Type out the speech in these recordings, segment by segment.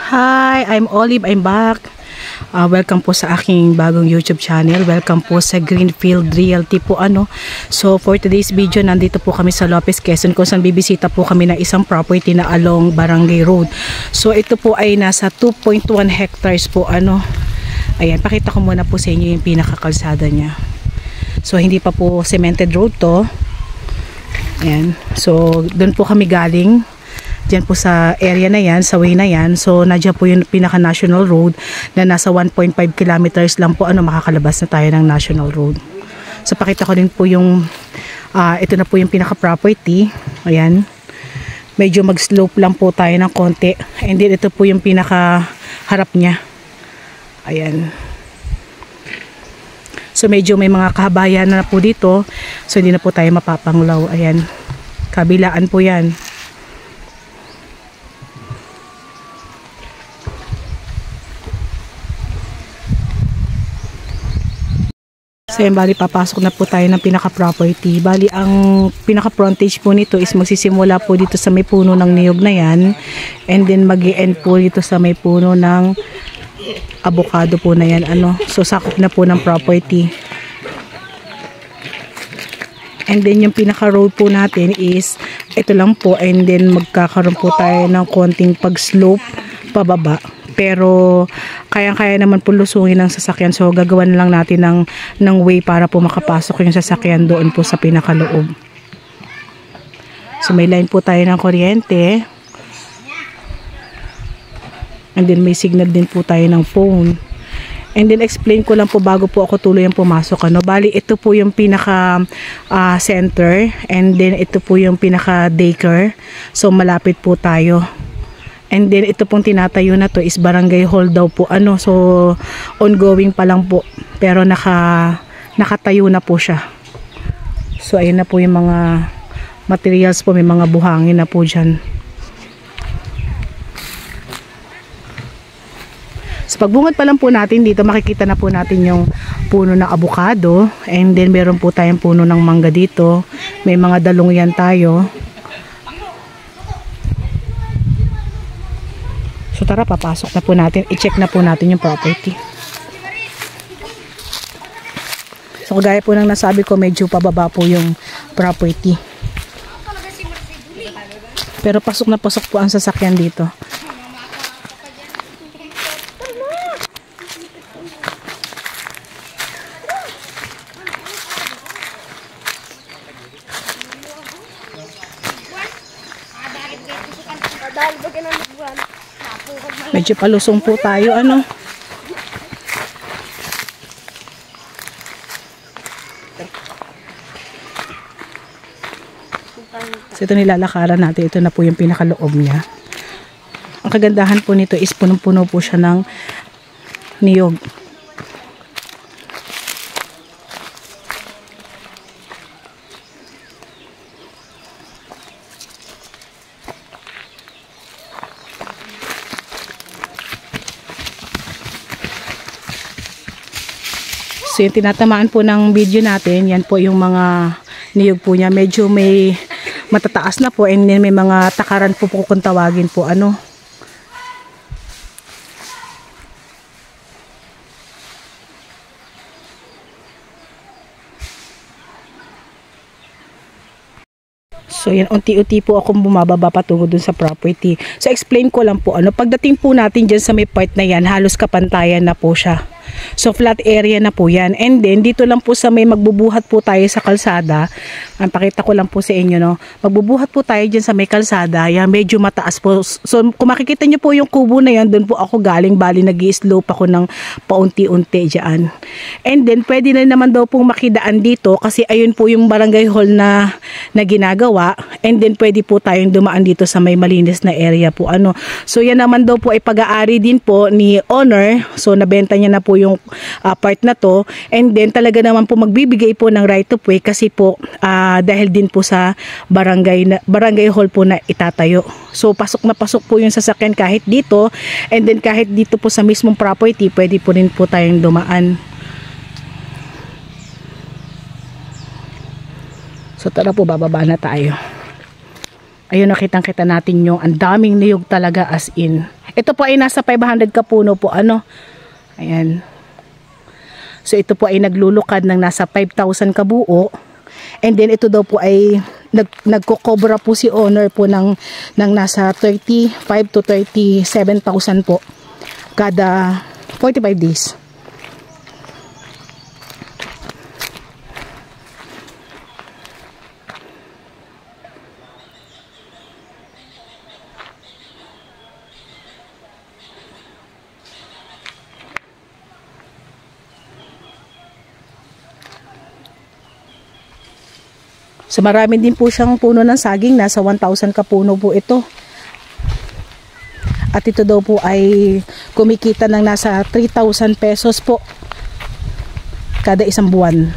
Hi, I'm Olive. I'm back. Welcome po sa aking bagong YouTube channel. Welcome po sa Greenfield Realty po So for today's video, nandito po kami sa Lopez, Quezon, kung saan bibisita po kami ng isang property na along Barangay Road. So ito po ay nasa 2.1 hectares po Ayan, pakita ko muna po sa inyo yung pinakakalsada niya. So hindi pa po cemented road to. Ayan. So doon po kami galing. Diyan po sa area na yan, sa way na yan. So, nadya po yung pinaka-national road na nasa 1.5 kilometers lang po, makakalabas na tayo ng national road. So, pakita ko din po yung, ito na po yung pinaka-property. Ayan. Medyo mag-slope lang po tayo ng konti. And then, ito po yung pinaka-harap niya. Ayan. So, medyo may mga kahabayan na po dito. So, hindi na po tayo mapapanglaw. Ayan. Kabilaan po yan. So yan, bali papasok na po tayo ng pinaka-property. Bali ang pinaka-frontage po nito is magsisimula po dito sa may puno ng niyog na yan. And then mag-i-end po dito sa may puno ng avocado po na yan. So sakop na po ng property. And then yung pinaka-road po natin is ito lang po. And then magkakaroon po tayo ng konting pag-slope pababa. Pero kayang-kaya naman po lusungin ng sasakyan. So gagawan lang natin ng way para po makapasok yung sasakyan doon po sa pinakaloob. So may line po tayo ng kuryente. And then may signal din po tayo ng phone. And then explain ko lang po bago po ako tuluyang pumasok. Bali ito po yung pinaka center. And then ito po yung pinaka daycare. So malapit po tayo. And then ito pong tinatayo na to is barangay hall daw po. So ongoing pa lang po. Pero nakatayo na po siya. So ayun na po yung mga materials po. May mga buhangin na po dyan. So pagbungad pa lang po natin dito, makikita na po natin yung puno ng avocado. And then meron po tayong puno ng mangga dito. May mga dalong yan tayo. So tara, papasok na po natin. I-check na po natin yung property. So gaya po ng nasabi ko, medyo pababa po yung property. Pero pasok na pasok po ang sasakyan dito. Medyo palusong po tayo, So ito nilalakaran natin. Ito na po yung pinakaloob niya. Ang kagandahan po nito is punong-puno po siya ng niyog. So yung tinatamaan po ng video natin, yan po yung mga niyog po niya. Medyo may matataas na po and then may mga takaran po kung tawagin po So yan, unti-unti po akong bumababa patungo dun sa property. So explain ko lang po pagdating po natin dyan sa may part na yan, halos kapantayan na po siya. So flat area na po yan. And then dito lang po sa may magbubuhat po tayo sa kalsada. Pakita ko lang po sa inyo magbubuhat po tayo dyan sa may kalsada. Yan, medyo mataas po. So kung makikita nyo po yung kubo na yan, doon po ako galing. Bali nag-i-slope ako ng paunti-unti dyan. And then pwede na naman daw pong makidaan dito kasi ayun po yung barangay hall na ginagawa. And then pwede po tayong dumaan dito sa may malinis na area po. So yan naman daw po ay pag-aari din po ni owner. So nabenta niya na po yung part na to. And then talaga naman po magbibigay po ng right of way kasi po dahil din po sa barangay hall po na itatayo. So pasok na pasok po yung sasakyan kahit dito. And then kahit dito po sa mismong property, pwede po rin po tayong dumaan. So tara po, bababa na tayo. Ayun, nakitang-kita natin yung ang daming niyog talaga, as in. Ito po ay nasa 500 ka puno po, ano. Ayan. So ito po ay naglulukad ng nasa 5,000 kabuo. And then ito daw po ay nagkokobra po si owner po ng nasa 35 to 37,000 po kada 45 days. So marami din po siyang puno ng saging, nasa 1,000 ka puno po ito. At ito daw po ay kumikita ng nasa 3,000 pesos po kada isang buwan.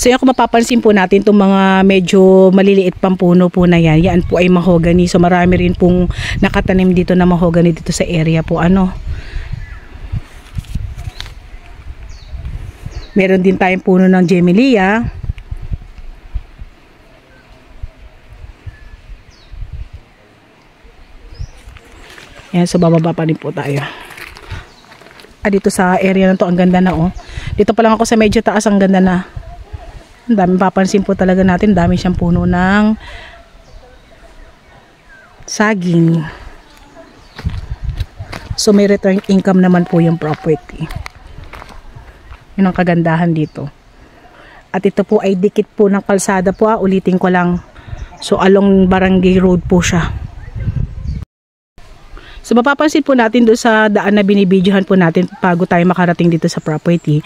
So yan, kung mapapansin po natin itong mga medyo maliliit pang puno po na yan, yan po ay mahogany. So marami rin pong nakatanim dito na mahogany dito sa area po, ano. Meron din tayong puno ng Gemellia. Yan, so bababa pa rin po tayo. Dito sa area na to, ang ganda na, oh. Dito pa lang ako sa medyo taas, ang ganda na. Ang dami, papansin po talaga natin, dami siyang puno ng saging. So may return income naman po yung property. Yun ang kagandahan dito. At ito po ay dikit po ng kalsada po, ulitin ko lang. So along Barangay Road po siya. So mapapansin po natin doon sa daan na binibidyohan po natin bago tayo makarating dito sa property,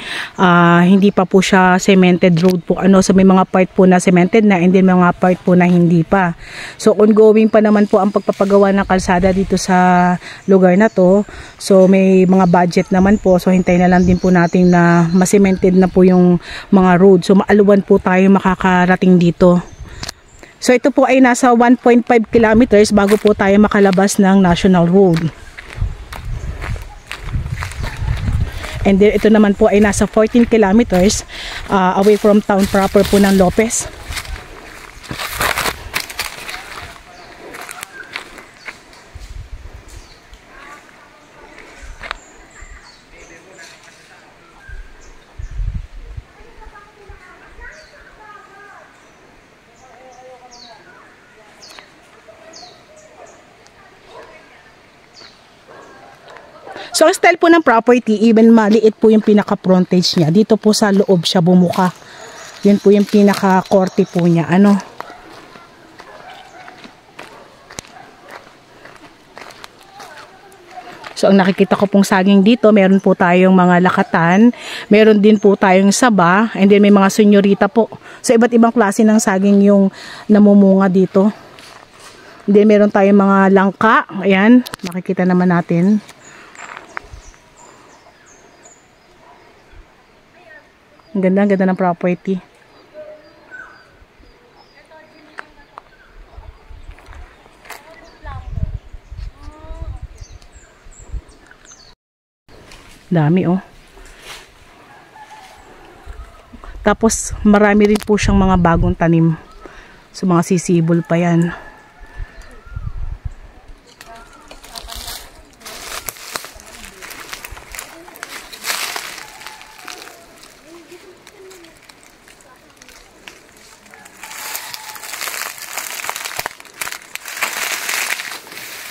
hindi pa po siya cemented road po, ano. So may mga part po na cemented na, and then may mga part po na hindi pa. So ongoing pa naman po ang pagpapagawa ng kalsada dito sa lugar na to. So may mga budget naman po, so hintayin na lang din po natin na ma-cemented na po yung mga road. So maaluwan po tayo makakarating dito. So ito po ay nasa 1.5 kilometers bago po tayo makalabas ng National Road. And then ito naman po ay nasa 14 kilometers away from town proper po ng Lopez. So ang style po ng property, even maliit po yung pinaka-frontage niya, dito po sa loob siya bumuka. Yun po yung pinaka-korte po niya, ano. So ang nakikita ko pong saging dito, meron po tayong mga lakatan, meron din po tayong saba, and then may mga senyorita po. So iba't ibang klase ng saging yung namumunga dito. And then meron tayong mga langka, ayan, makikita naman natin. Ang ganda ng property. Dami, oh. Tapos marami rin po siyang mga bagong tanim. So mga sisibol pa yan.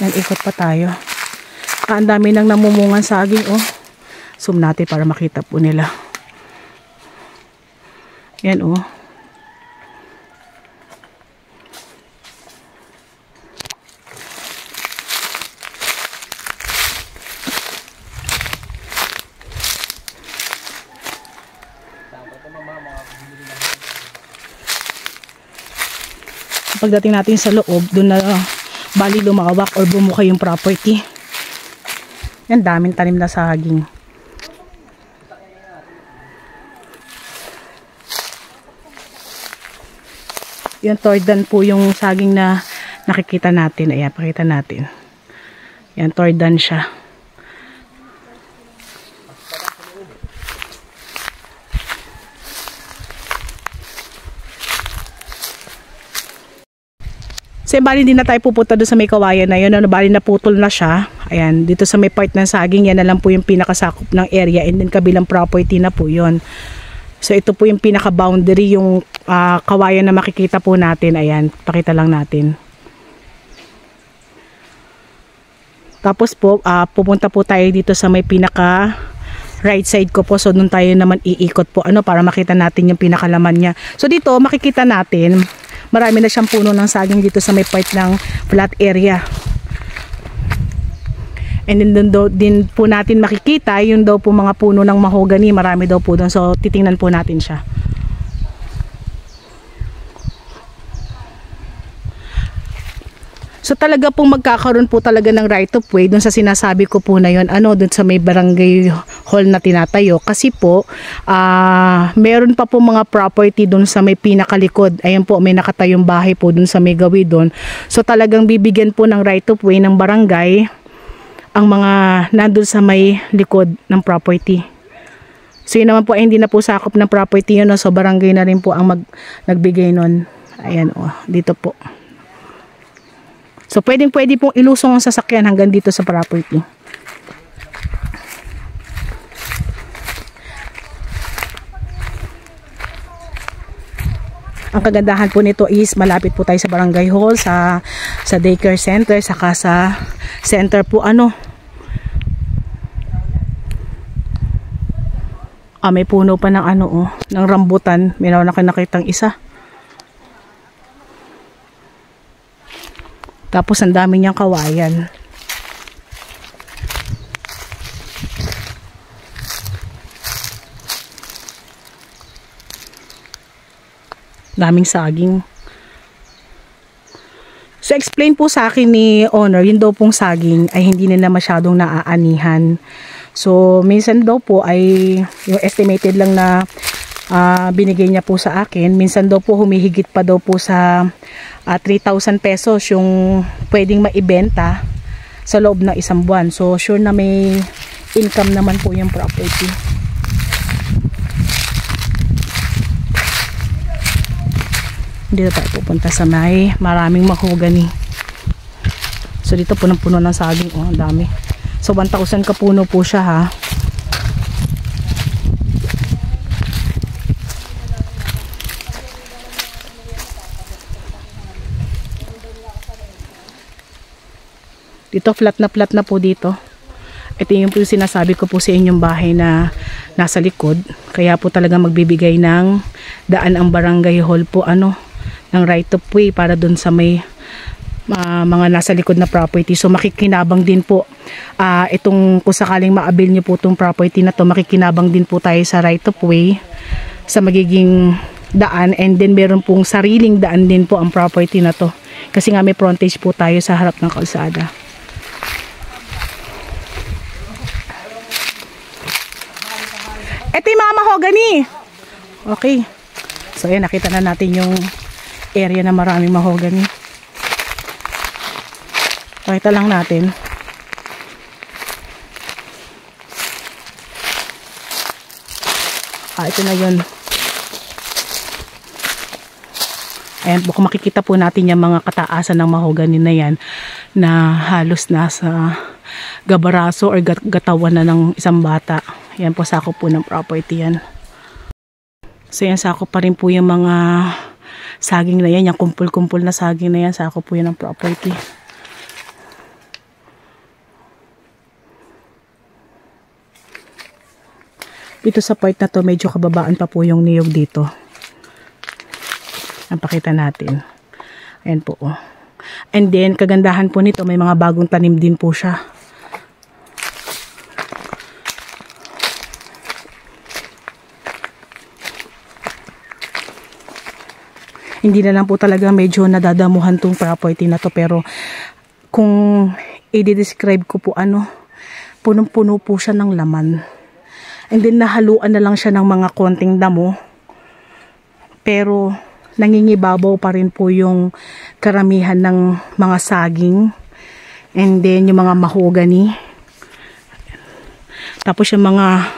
Yan, ikot pa tayo. Ang dami nang namumungan saging, oh. Zoom natin para makita po nila. Yan, oh. Pagdating natin sa loob, doon na bali lumawak or bumuka yung property. Yan, daming tanim na saging. Yung tordan po yung saging na nakikita natin. Ayan, pakita natin. Yan, tordan siya. So, bali din na tayo pupunta doon sa may kawayan na yun. Ano, bali naputol na siya. Ayan, dito sa may part ng saging, yan na lang po yung pinakasakop ng area. And then kabilang property na po yun. So, ito po yung pinaka-boundary, yung kawayan na makikita po natin. Ayan, pakita lang natin. Tapos po, pupunta po tayo dito sa may pinaka right side ko po. So, doon tayo naman iikot po para makita natin yung pinakalaman niya. So, dito makikita natin, marami na siyang puno ng saging dito sa may part ng flat area. And then doon din po natin makikita yung daw po mga puno ng mahogany. Marami daw po doon. So, titingnan po natin siya. So talaga pong magkakaroon po talaga ng right of way doon sa sinasabi ko po na yun, doon sa may barangay hall na tinatayo. Kasi po, meron pa po mga property doon sa may pinakalikod. Ayan po, may nakatayong bahay po doon sa may gawi doon. So talagang bibigyan po ng right of way ng barangay ang mga nandun sa may likod ng property. So yun naman po ay hindi na po sakop ng property yun. So barangay na rin po ang nagbigay nun. Ayan dito po. So, pwede pong ilusong ang sasakyan hanggang dito sa property. Ang kagandahan po nito is malapit po tayo sa barangay hall, sa daycare center, saka sa center po may puno pa ng ng rambutan. May nakitang isa. Tapos ang dami niyang kawayan. Daming saging. So explain po sa akin ni owner, yun daw pong saging ay hindi nila masyadong naaanihan. So minsan daw po ay yung estimated lang na binigay niya po sa akin. Minsan daw po humihigit pa daw po sa 3,000 pesos yung pwedeng maibenta sa loob ng isang buwan. So sure na may income naman po yung property. Dito tayo pupunta sa may maraming mahogany. So dito punong-puno ng saging. Ang dami. So 1,000 kapuno po siya ha. Dito flat na po dito. Ito yung sinasabi ko po sa inyong bahay na nasa likod. Kaya po talaga magbibigay ng daan ang barangay hall po ng right of way para dun sa may mga nasa likod na property. So makikinabang din po itong kung sakaling maabil nyo po itong property na to, makikinabang din po tayo sa right of way sa magiging daan, and then meron pong sariling daan din po ang property na to. Kasi nga may frontage po tayo sa harap ng kalsada. Ito yung mga mahogany. Okay. So ayan, nakita na natin yung area na maraming mahogany. Pakita lang natin. Ito na yun. Ayan po, kung makikita po natin yung mga kataasan ng mahogany na yan na halos nasa gabaraso or gatawan na ng isang bata. Yan po, sakop po ng property yan. So yan, sakop pa rin po yung mga saging na yan, yung kumpul-kumpul na saging na yan, sakop po yan ng property. Dito sa part na to, medyo kababaan pa po yung niyog dito. Ang pakita natin. Ayan po. And then, kagandahan po nito, may mga bagong tanim din po siya. Hindi na lang po talaga medyo nadadamuhan tong property na to, pero kung i-describe ko po punong-puno po siya ng laman. And then nahaluan na lang siya ng mga konting damo, pero nangingibabaw pa rin po yung karamihan ng mga saging. And then yung mga mahogany. Tapos yung mga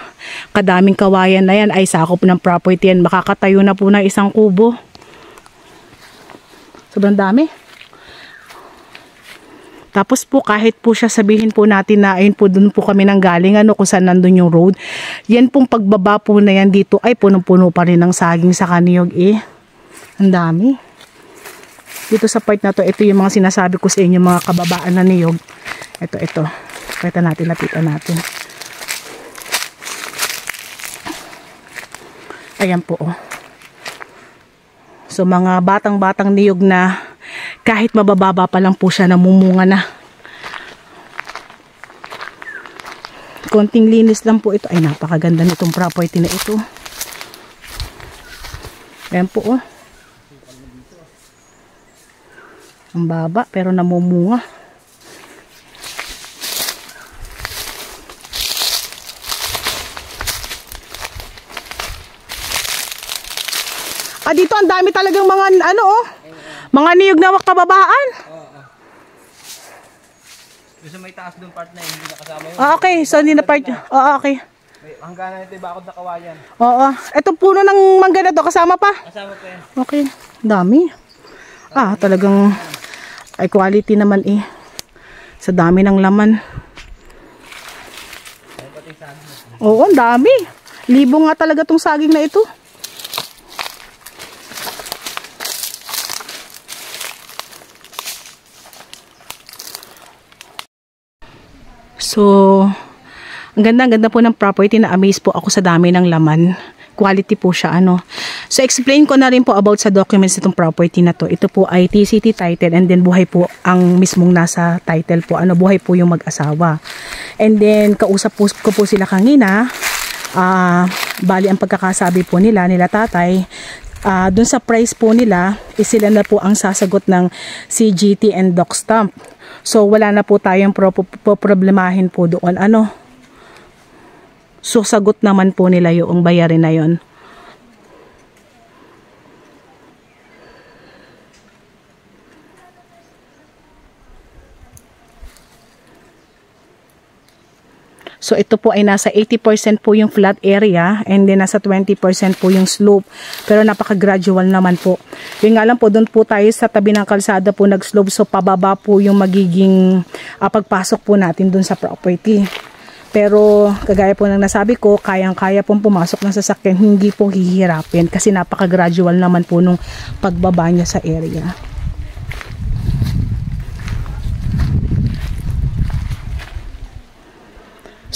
kadaming kawayan na yan ay sakop ng property yan. Makakatayo na po ng isang kubo. Sobrang dami. Tapos po kahit po siya sabihin po natin na ayun po dun po kami nang galing kung saan nandun yung road. Yan pong pagbaba po na yan dito ay punong-puno pa rin ng saging sa kaniyog Ang dami. Dito sa part na to, ito yung mga sinasabi ko sa inyo mga kababaan na niyog. Ito. Pakita natin, lapitan natin. Ayan po. So mga batang-batang niyog na kahit mabababa pa lang po siya, namumunga na. Konting linis lang po ito. Ay, napakaganda nitong property na ito. Ayan po. Ang baba pero namumunga. Dito ang dami talagang mga mga niyog na kababaan. Gusto may taas doon part na hindi nakasama yun. Okay, so hindi na part. Okay. Hangganan ito bakod na kawayan. Ito puno ng mangga na to, kasama pa? Kasama pa yan. Okay, dami. Talagang ay quality naman sa dami ng laman. Oo, ang dami. Libo nga talaga tong saging na ito. So, ang ganda po ng property, na amaze po ako sa dami ng laman. Quality po siya So, explain ko na rin po about sa documents nitong property na to. Ito po ay TCT title and then buhay po ang mismong nasa title po. Buhay po yung mag-asawa. And then, kausap ko po sila kanina. Bali, ang pagkakasabi po nila tatay, dun sa price po nila, sila na po ang sasagot ng CGT and doc stamp. So, wala na po tayong problemahin po doon. So, sagot naman po nila yung bayarin na yon. So, ito po ay nasa 80% po yung flat area and then nasa 20% po yung slope. Pero napaka-gradual naman po. Yung nga lang po, doon po tayo sa tabi ng kalsada po nag-slope. So, pababa po yung magiging pagpasok po natin doon sa property. Pero, kagaya po ng nasabi ko, kayang-kaya pong pumasok ng sasakyan, hindi po hihirapin kasi napaka-gradual naman po nung pagbaba niya sa area.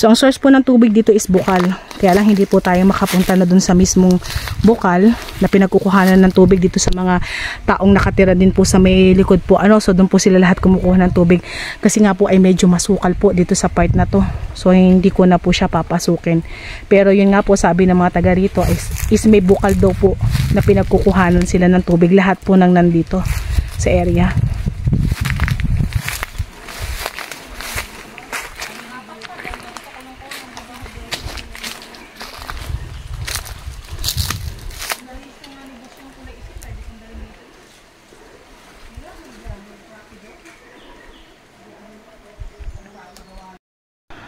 So, ang source po ng tubig dito is bukal. Kaya lang hindi po tayo makapunta na dun sa mismong bukal na pinagkukuhanan ng tubig dito sa mga taong nakatira din po sa may likod po. So, dun po sila lahat kumukuha ng tubig. Kasi nga po ay medyo masukal po dito sa part na to. So, hindi ko na po siya papasukin. Pero yun nga po sabi ng mga taga rito is may bukal daw po na pinagkukuhanan sila ng tubig. Lahat po nang nandito sa area.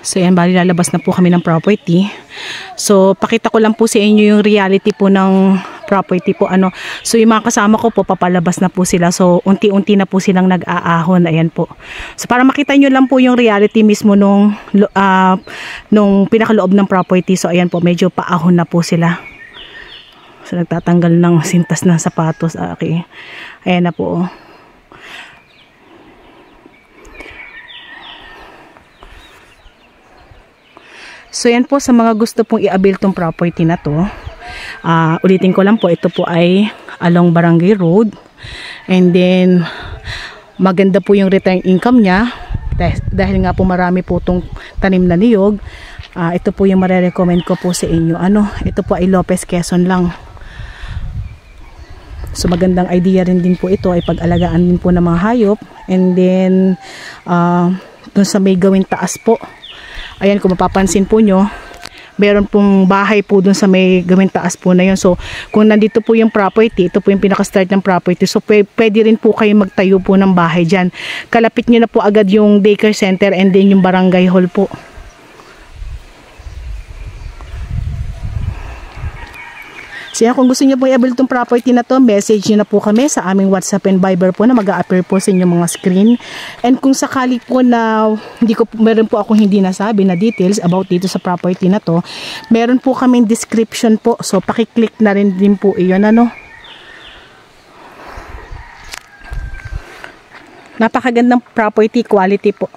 So yan, bali lalabas na po kami ng property. So pakita ko lang po sa inyo yung reality po ng property po. So yung mga kasama ko po papalabas na po sila. So unti-unti na po silang nag-aahon. Ayan po. So para makita nyo lang po yung reality mismo nung pinakaloob ng property. So ayan po, medyo paahon na po sila. So nagtatanggal ng sintas ng sapatos. Okay. Ayan na po. So yan po, sa mga gusto pong i-avail tong property na to, ulitin ko lang po, ito po ay along Barangay Road. And then maganda po yung return income niya dahil nga po marami po itong tanim na niyog. Ito po yung marerecommend ko po sa inyo. Ito po ay Lopez, Quezon lang. So magandang idea rin din po ito ay pag-alagaan din po ng mga hayop. And then dun sa may gawing taas po, ayan, kung mapapansin po nyo, meron pong bahay po dun sa may gawing taas po na yun. So kung nandito po yung property, ito po yung pinaka-start ng property. So pwede rin po kayo magtayo po ng bahay dyan. Kalapit nyo na po agad yung daycare center and then yung barangay hall po. So yan, kung gusto niyo po i-avail itong property na to, message niyo na po kami sa aming WhatsApp and Viber po na mag-a-appear po sa inyong mga screen. And kung sakali po na meron po akong hindi nasabi na details about dito sa property na to, meron po kaming description po. So paki-click na rin din po iyon, ano. Napakagandang property quality po.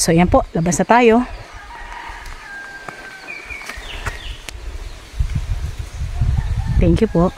So yan po, labas na tayo. Thank you po.